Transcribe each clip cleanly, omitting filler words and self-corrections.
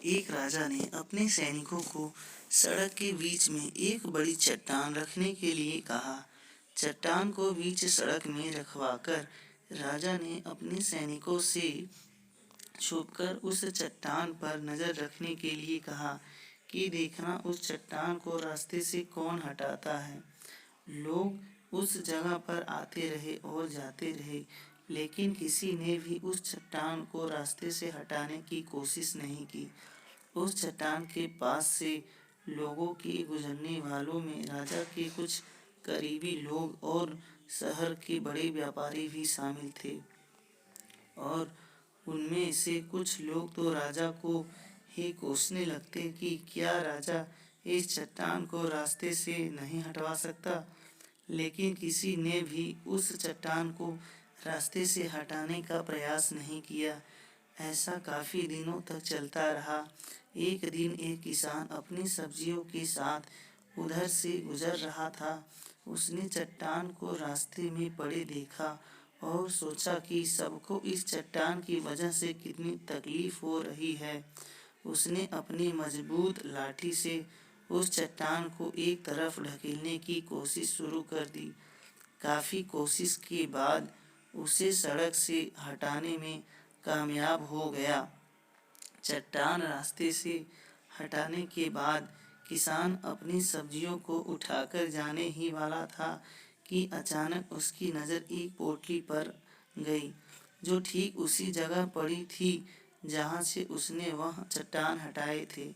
एक राजा ने अपने सैनिकों को सड़क के बीच में एक बड़ी चट्टान रखने के लिए कहा। चट्टान को बीच सड़क में रखवाकर राजा ने अपने सैनिकों से छुपकर उस चट्टान पर नजर रखने के लिए कहा कि देखना उस चट्टान को रास्ते से कौन हटाता है। लोग उस जगह पर आते रहे और जाते रहे, लेकिन किसी ने भी उस चट्टान को रास्ते से हटाने की कोशिश नहीं की। उस चट्टान के पास से लोगों के गुजरने वालों में राजा के कुछ करीबी लोग और शहर के बड़े व्यापारी भी शामिल थे, और उनमें से कुछ लोग तो राजा को ही कोसने लगते कि क्या राजा इस चट्टान को रास्ते से नहीं हटवा सकता। लेकिन किसी ने भी उस चट्टान को रास्ते से हटाने का प्रयास नहीं किया। ऐसा काफी दिनों तक चलता रहा। एक दिन एक किसान अपनी सब्जियों के साथ उधर से गुजर रहा था। उसने चट्टान को रास्ते में पड़े देखा और सोचा कि सबको इस चट्टान की वजह से कितनी तकलीफ हो रही है। उसने अपनी मजबूत लाठी से उस चट्टान को एक तरफ ढकेलने की कोशिश शुरू कर दी। काफी कोशिश के बाद उसे सड़क से हटाने में कामयाब हो गया। चट्टान रास्ते से हटाने के बाद किसान अपनी सब्जियों को उठाकर जाने ही वाला था कि अचानक उसकी नज़र एक पोटली पर गई, जो ठीक उसी जगह पड़ी थी जहाँ से उसने वह चट्टान हटाए थे।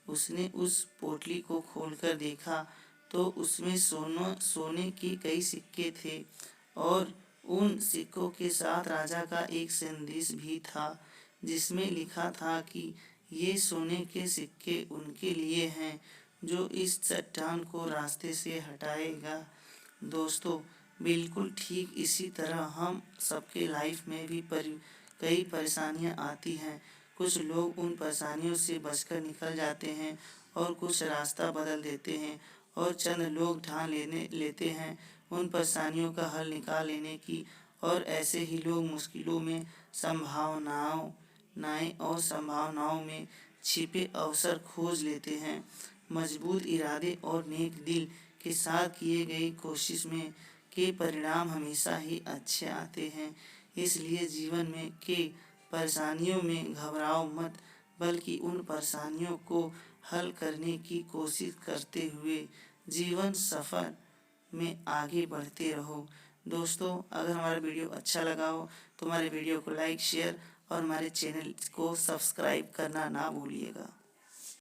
उसने उस पोटली को खोलकर देखा तो उसमें सोने के कई सिक्के थे, और उन सिक्कों के साथ राजा का एक संदेश भी था, जिसमें लिखा था कि ये सोने के सिक्के उनके लिए हैं जो इस चट्टान को रास्ते से हटाएगा। दोस्तों, बिल्कुल ठीक इसी तरह हम सबके लाइफ में भी कई परेशानियां आती हैं। कुछ लोग उन परेशानियों से बचकर निकल जाते हैं और कुछ रास्ता बदल देते हैं, और चंद लोग ठान लेते हैं उन परेशानियों का हल निकाल लेने की, और ऐसे ही लोग मुश्किलों में संभावनाओं में छिपे अवसर खोज लेते हैं। मजबूत इरादे और नेक दिल के साथ किए गई कोशिश में के परिणाम हमेशा ही अच्छे आते हैं। इसलिए जीवन में के परेशानियों में घबराओ मत, बल्कि उन परेशानियों को हल करने की कोशिश करते हुए जीवन सफर में आगे बढ़ते रहो। दोस्तों, अगर हमारा वीडियो अच्छा लगा हो तो हमारे वीडियो को लाइक, शेयर और हमारे चैनल को सब्सक्राइब करना ना भूलिएगा।